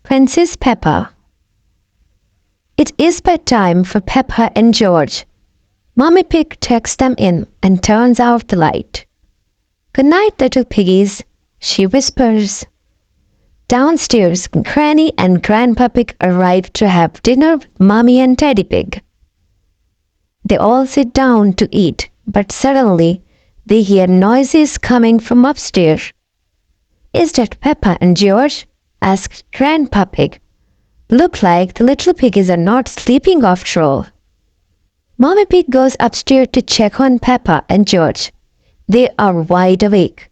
Princess Peppa. It is bedtime for Peppa and George. Mommy Pig tucks them in and turns out the light. "Good night, little piggies," she whispers. Downstairs, Granny and Grandpa Pig arrive to have dinner with Mommy and Daddy Pig. They all sit down to eat, but suddenly they hear noises coming from upstairs. "Is that Peppa and George?" asked Grandpa Pig. "Look like the little piggies are not sleeping after all." Mommy Pig goes upstairs to check on Peppa and George. They are wide awake.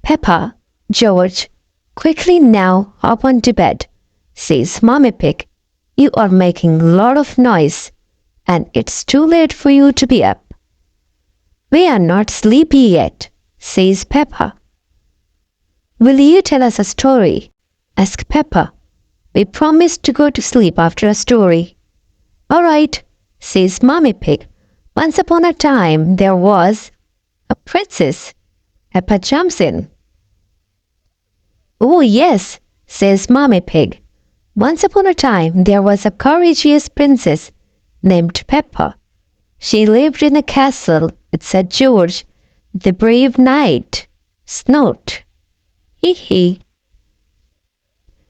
"Peppa, George, quickly now hop onto bed," says Mommy Pig. "You are making a lot of noise, and it's too late for you to be up." "We are not sleepy yet," says Peppa. "Will you tell us a story?" asked Peppa. "We promised to go to sleep after a story." "All right," says Mommy Pig. "Once upon a time there was a princess." Peppa jumps in. "Oh yes," says Mommy Pig. "Once upon a time there was a courageous princess named Peppa. She lived in a castle with Sir George, the brave knight. Snort. Hee hee.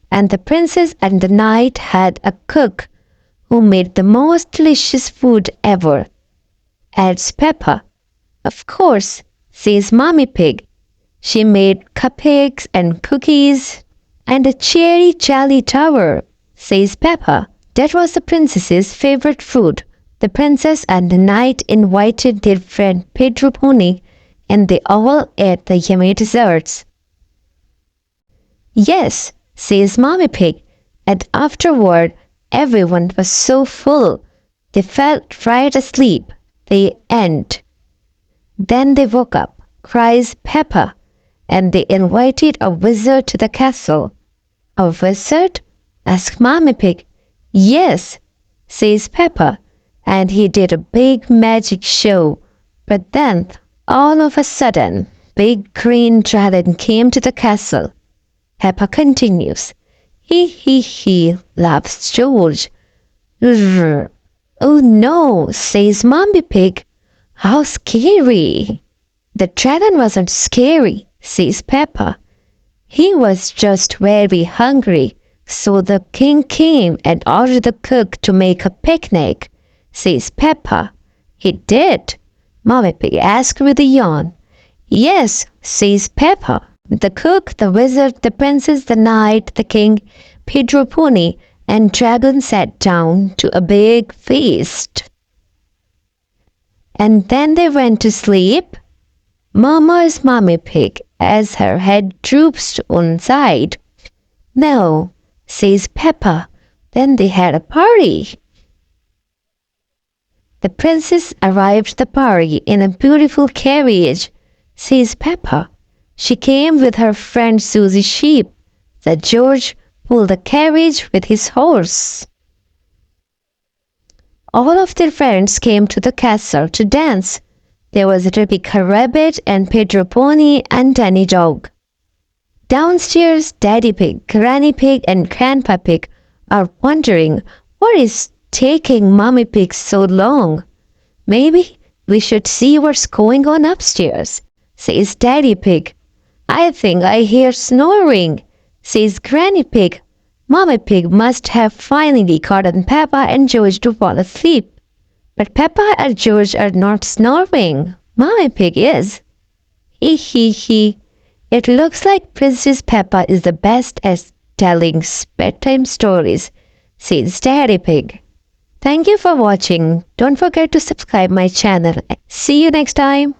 And the princess and the knight had a cook who made the most delicious food ever," adds Peppa. "Of course," says Mommy Pig. "She made cupcakes and cookies and a cherry jelly tower," says Peppa. "That was the princess's favorite food." The princess and the knight invited their friend Pedro Pony, and they all ate the yummy desserts. "Yes," says Mommy Pig, "and afterward everyone was so full they fell right asleep. The end." "Then they woke up," cries Peppa, "and they invited a wizard to the castle." "A wizard?" asks Mommy Pig. "Yes," says Peppa, "and he did a big magic show. But then, all of a sudden, big green dragon came to the castle." Peppa continues. "Hee hee hee," laughs George. "Rrr. Oh no," says Mommy Pig. "How scary." "The dragon wasn't scary," says Peppa. "He was just very hungry, so the king came and ordered the cook to make a picnic," says Peppa. "He did?" Mommy Pig asked with a yawn. "Yes," says Peppa. "The cook, the wizard, the princess, the knight, the king, Pedro Pony, and dragon sat down to a big feast. And then they went to sleep," murmurs Mommy Pig as her head droops to one side. "No," says Peppa. "Then they had a party." "The princess arrived at the party in a beautiful carriage," says Peppa. "She came with her friend Susie Sheep. Sir George pulled the carriage with his horse. All of their friends came to the castle to dance. There was Rebecca Rabbit and Pedro Pony and Danny Dog. Downstairs, Daddy Pig, Granny Pig, and Grandpa Pig are wondering what is taking Mommy Pig so long. "Maybe we should see what's going on upstairs," says Daddy Pig. "I think I hear snoring," says Granny Pig. Mommy Pig must have finally gotten Peppa and George to fall asleep. But Peppa and George are not snoring. Mommy Pig is. Hee hee hee. It looks like Princess Peppa is the best at telling bedtime stories, says Daddy Pig. Thank you for watching. Don't forget to subscribe my channel. See you next time.